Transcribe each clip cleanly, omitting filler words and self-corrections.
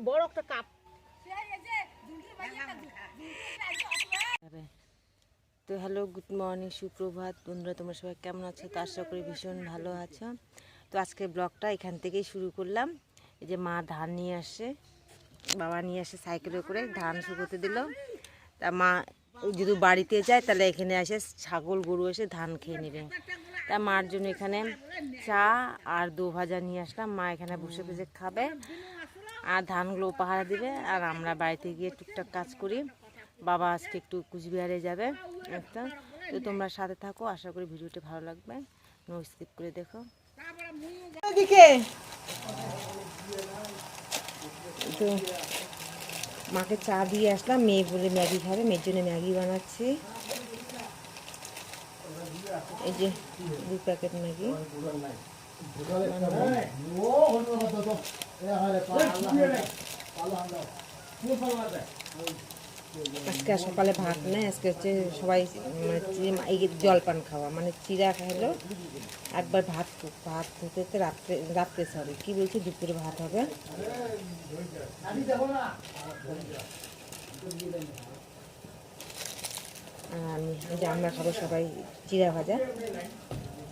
বড় একটা কাপ। তো হ্যালো, গুড মর্নিং, সুপ্রভাত বন্ধুরা, তোমরা সবাই কেমন আছো? তো আশা করি ভীষণ ভালো আছো। তো আজকে ব্লগটা এখান থেকেই শুরু করলাম। এই যে মা ধান নিয়ে আসে, বাবা নিয়ে আসে সাইকেলে করে ধান শুকোতে দিল। তা মা যদি বাড়িতে যায় তাহলে এখানে এসে ছাগল গরু এসে ধান খেয়ে নেবে। তা মার জন্য এখানে চা আর দো ভাজা নিয়ে আসলাম। মা এখানে বসে বসে খাবে আর ধানগুলো পাহারা দিবে, আর আমরা বাড়িতে গিয়ে টুকটাক কাজ করি। বাবা আজকে একটু কুচবিহারে যাবে একটা। তো তোমরা সাথে থাকো, আশা করি ভিডিওটি ভালো লাগবে, নো স্কিপ করে দেখো। তো মাকে চা দিয়ে আসলাম, মেয়ে বলে ম্যাগি খাবে, মেয়ের জন্য ম্যাগি বানাচ্ছি। এই যে 2 প্যাকেট ম্যাগি। আজকে সকালে ভাত নেই, আজকে হচ্ছে সবাই মানে জলপান খাওয়া, মানে চিরা খেলো। একবার ভাত হতে রাত্রে সরি কি বলছি, দুপুরে ভাত হবে। আমরা খাবো সবাই চিরা ভাজা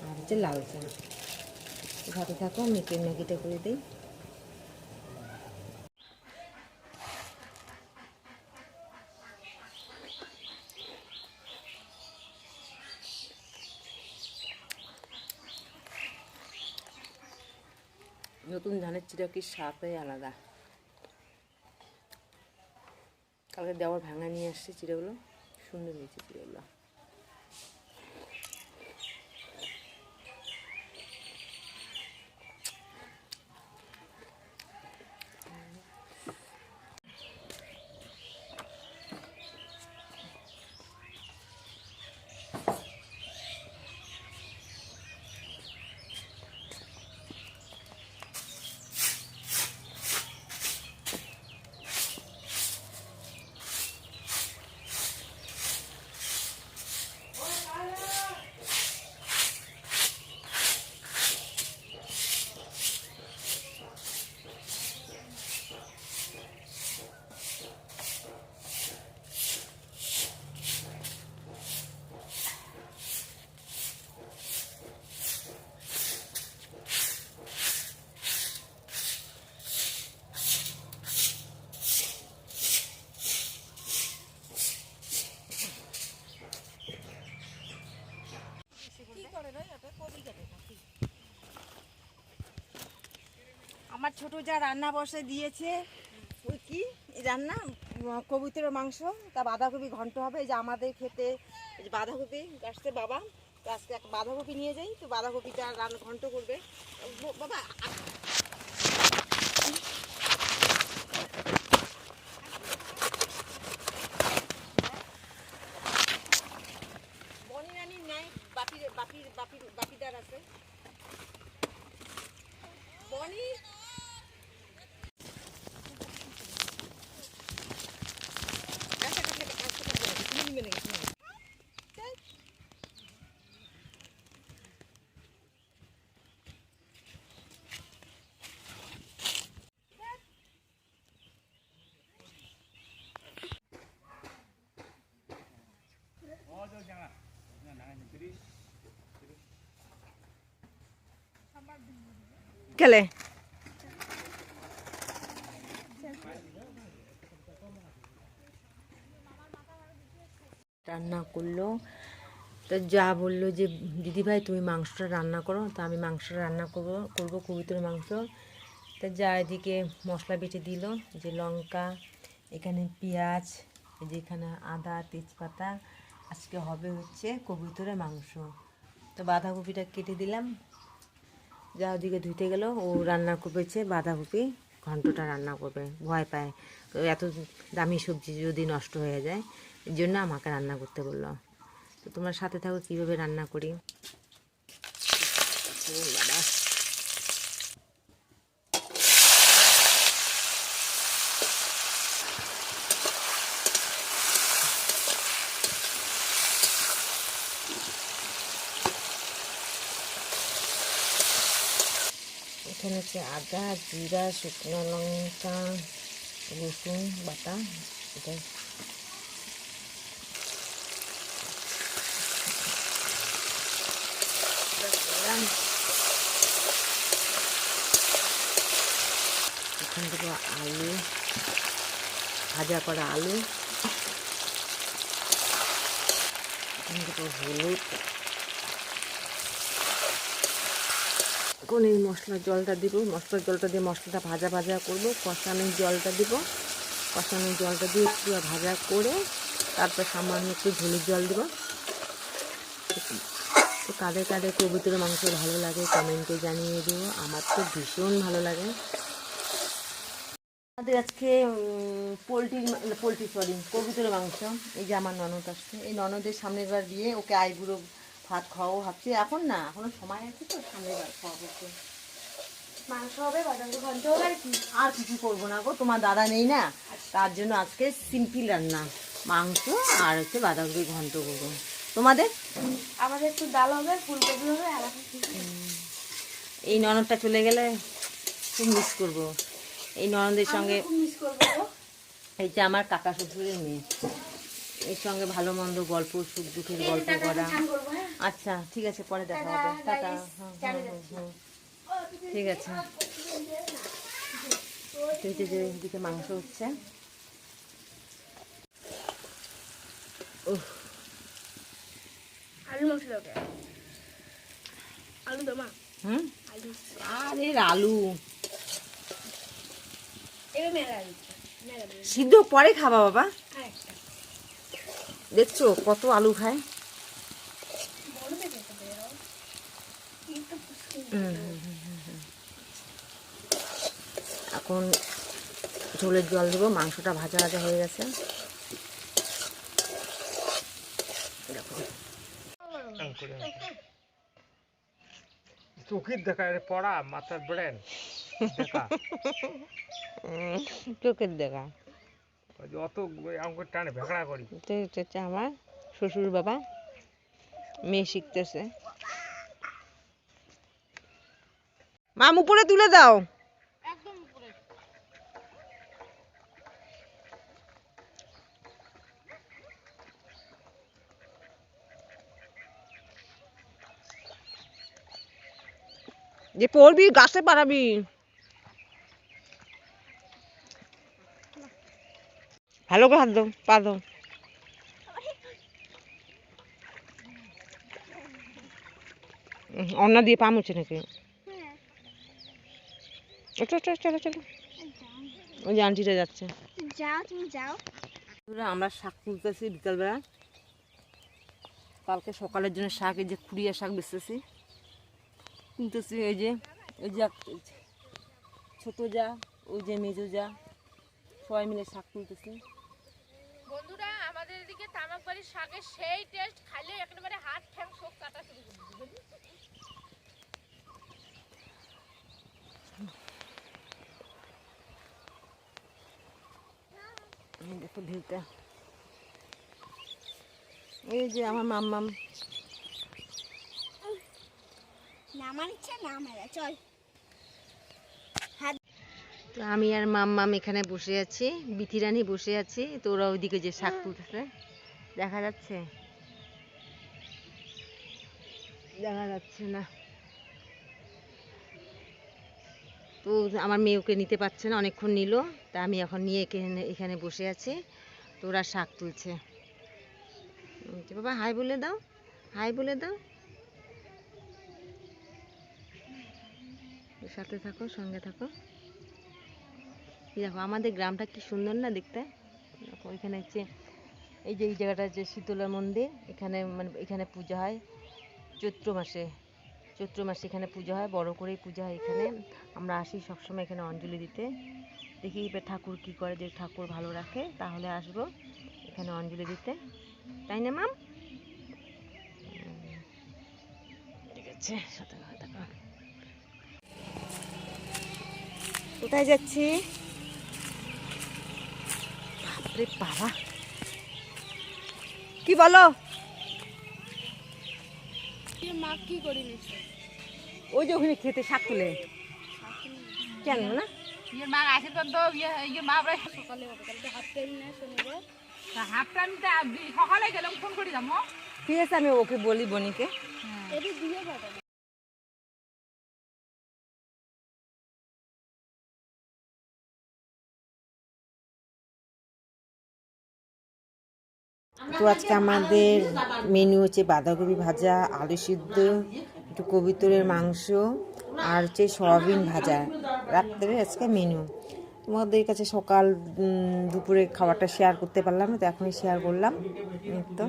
আর হচ্ছে লাল চা। ভাতে থাকো, মেয়েকে ম্যাগিটা করে দিই। নতুন ধানের চিরা কি স্বাদই আলাদা। কালকে দেওয়ার ভাঙা নিয়ে আসছে চিরাগুলো, সুন্দর হয়েছে চিরাগুলো। আমার ছোট যা রান্না বসে দিয়েছে, ওই কি রান্না, কবুতরের মাংস, তা বাঁধাকপি ঘন্ট হবে। এই যে আমাদের খেতে এই যে বাঁধাকপি আসছে বাবা, তো আজকে এক বাঁধাকপি নিয়ে যাই, তো বাঁধাকপিটা ঘন্ট করবে বাবা। বনি রানি নাই, বাপিদার আছে বনি। খেলে রান্না করলো, তো যা বললো যে দিদিভাই তুমি মাংসটা রান্না করো, তো আমি মাংসটা রান্না করবো কবুতরের মাংস। তা যা এদিকে মশলা বেটে দিল, যে লঙ্কা, এখানে পেঁয়াজ, যেখানে আদা, তেজপাতা। আজকে হবে হচ্ছে কবুতরের মাংস। তো বাঁধাকপিটা কেটে দিলাম, যা ওদিকে ধুতে গেল, ও রান্না করবেছে বাঁধাকপি ঘন্টটা রান্না করবে, ভয় পায় এত দামি সবজি যদি নষ্ট হয়ে যায়, এর জন্য আমাকে রান্না করতে বললো। তো তোমার সাথে থাকো কীভাবে রান্না করি। এখানে হচ্ছে আদা, জিরা, শুকনো লঙ্কা, রসুন বাটা, এটাই এখান থেকে আলু, ভাজা করা আলু, এখান থেকে হলুদ, এখন এই মশলার জলটা দিব। মশলার জলটা দিয়ে মশলাটা ভাজা ভাজা করবো। কষানোর জলটা দিব। কষানোর জলটা দিয়ে একটু ভাজা করে তারপর সামান্য একটু ঝোলের জল দিব। তো কাদের কাদের কবুতরের মাংস ভালো লাগে কমেন্টে জানিয়ে দিও। আমার তো ভীষণ ভালো লাগে। আমাদের আজকে কবুতরের মাংস। এই যে আমার ননদ আসছে, এই ননদের সামনের বার দিয়ে ওকে আইবুড়ো ভাত খাওয়াও ভাবছি। এখন না, এখনো সময় আছে, তো সামনের বার খাওয়াবো। মাংস হবে, বাদাম ঘন্ট হবে, আর কিছু করবো না গো, তোমার দাদা নেই না, তার জন্য আজকে সিম্পল রান্না, মাংস আর হচ্ছে বাঁধাকপি ঘন্ট করবো। তোমাদের? আমাদের একটু ডাল হবে, ফুলকপি হবে, আর এই ননদটা চলে গেলে খুব মিস করবো। এই ননদের সঙ্গে মিস করবো। এই যে আমার কাকা শ্বশুরের মেয়ে, এর সঙ্গে ভালো মন্দ গল্প, সুখ দুঃখের গল্প করা। আচ্ছা ঠিক আছে, পরে দেখা হবে। টাটা। ঠিক আছে। যে এদিকে মাংস হচ্ছে। আলু মশলা আলু দমা। আরে আলু মেরা সিদ্ধ পরে খাবা বাবা। দেখছো কত আলু খায়। এখন ঝোলের জল দেবো। মাংসটা ভাজা ভাজা হয়ে গেছে। চোখের দেখা পড়া মাথার ব্রেন দেখা, চোখের দেখা অত আমাকে টানে ভেকড়া করি। আমার শ্বশুর বাবা, মেয়ে শিখতেছে। মাম উপরে তুলে দাও। যে পড়বি গাছে পারাবি। ভালো করে হাত দাও, পা দাও। অন্না দিয়ে পা মুছে নাকি? চলো চলো চলো, ওই যে আন্টিটা যাচ্ছে। যাও, তুমি যাও। আমরা শাক তুলতেছি বিকালবেলা। কালকে সকালের জন্য শাক, এই যে খুঁড়িয়া শাক বেচতেছি, তুলতেছি। এই যে ছোট যা, ওই যে মেজো যা, সবাই মিলে শাক তুলতেছি। বন্ধুরা, আমাদের এদিকে তামাকবাড়ির শাকের সেই টেস্ট, খাইলে একেবারে হাত ঠ্যাং সব কাটা শুরু করে দিবে। দেখো ভিউটা। এই যে আমার মাম্মাম নামার ইচ্ছা না মেরা, চল। তো আমি আর মাম্মাম এখানে বসে আছি, বিথিরানি বসে আছি। তো ওরা ওইদিকে যে শাক তুলতেছে, দেখা যাচ্ছে? দেখা যাচ্ছে না। তো আমার মেয়ে ওকে নিতে পারছে না, অনেকক্ষণ নিল। তা আমি এখন নিয়ে এখানে বসে আছি। তো ওরা শাক তুলছে। বাবা হাই বলে দাও, হাই বলে দাও। সাথে থাকো, সঙ্গে থাকো। দেখো আমাদের গ্রামটা কি সুন্দর না দেখতে। দেখো এখানে হচ্ছে এই যে এই জায়গাটা যে শীতলা মন্দির, এখানে মানে এখানে পূজা হয় চৈত্র মাসে। চৈত্র মাসে এখানে পূজা হয়, বড় করেই পূজা হয় এখানে। আমরা আসি সবসময় এখানে অঞ্জলি দিতে। দেখি এবার ঠাকুর কি করে, যে ঠাকুর ভালো রাখে তাহলে আসবো এখানে অঞ্জলি দিতে, তাই না মাম? ঠিক আছে, সাথে থাকো। কোথায় যাচ্ছি? বাপরে বাবা, কি বলো? মা কি করে নিচ্ছে? ওই যে ওখানে খেতে শাক তুলে। কেন না ইয়ের মা আসেন তো ইয়ের মা প্রায় সকালে হবে কালকে হাফ টাইম নেই শনিবার হাফ টাইমটা সকালে গেলাম ফোন করে যাবো ঠিক আছে আমি ওকে বলি বনিকে এটি দিয়ে পাঠাবো তো আজকে আমাদের মেনু হচ্ছে বাঁধাকপি ভাজা, আলু সিদ্ধ, একটু কবিতরের মাংস আর হচ্ছে সয়াবিন ভাজা। রাত্রে আজকে মেনু তোমাদের কাছে সকাল দুপুরে খাবারটা শেয়ার করতে পারলাম না, তো এখনই শেয়ার করলাম। তো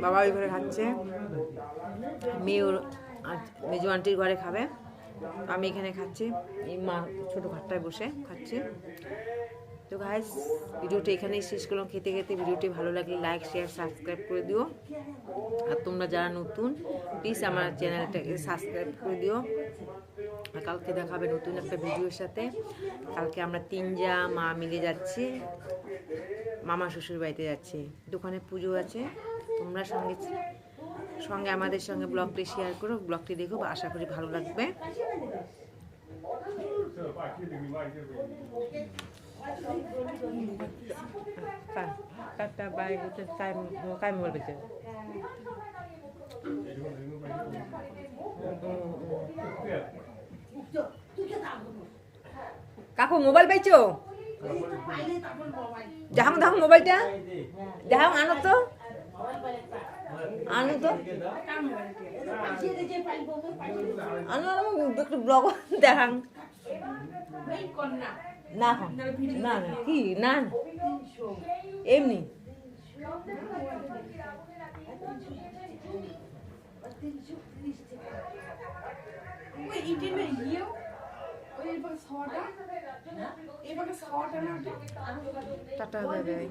বাবা ওই ঘরে খাচ্ছে, মেয়ে ওর মেজো আন্টির ঘরে খাবে, আমি এখানে খাচ্ছি, এই মা ছোটো ঘরটায় বসে খাচ্ছি। তো গাইস ভিডিওটা এখানেই শেষ করলাম। খেতে খেতে ভিডিওটি ভালো লাগলে লাইক শেয়ার সাবস্ক্রাইব করে দিও, আর তোমরা যারা নতুন প্লিজ আমার চ্যানেলটাকে সাবস্ক্রাইব করে দিও। আর কালকে দেখাবে নতুন একটা ভিডিওর সাথে। কালকে আমরা তিনজা মা মিলে যাচ্ছি, মামা শ্বশুর বাড়িতে যাচ্ছি, দোকানে পুজো আছে। তোমরা সঙ্গে আমাদের সঙ্গে ব্লগটি শেয়ার করো, ব্লগটি দেখো, আশা করি ভালো লাগবে। काय मोबाईल बेचे কাকু মোবাইল পাইছো? দেখাও দেখাও মোবাইলটা, দেখাও, আনো তো আনো তো আনো, একটু ব্লগ দেখান না না না কি না এমনি টাটা বাই বাই।